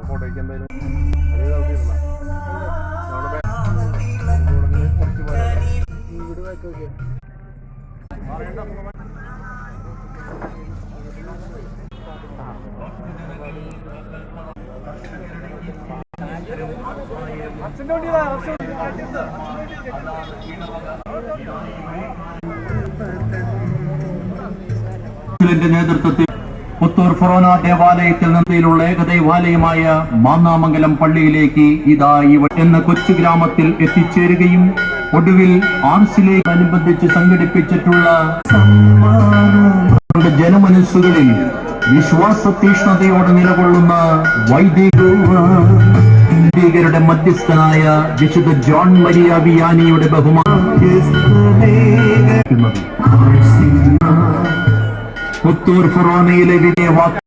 ഫോട്ടോയ്ക്ക് എന്തായാലും നേതൃത്വത്തിൽ പുത്തൂർ ഫൊറോന ദേവാലയത്തിൽ നിന്നുള്ള ഏകദൈവാലയമായ മാന്നാമംഗലം പള്ളിയിലേക്ക് ഇതാ എന്ന കൊച്ചു ഗ്രാമത്തിൽ എത്തിച്ചേരുകയും ഒടുവിൽ ആർസിലേക്ക് അനുബന്ധിച്ച് സംഘടിപ്പിച്ചിട്ടുള്ള ജനമനസ്സുകളിൽ വിശ്വാസ തീഷ്ണതയോടെ നിലകൊള്ളുന്ന വൈദികരുടെ മധ്യസ്ഥനായ വിശുദ്ധ ജോൺ മരിയ വിയാനിയുടെ ബഹുമാനം പുത്തൂർ ഫൊറോനയിലെ വിജയ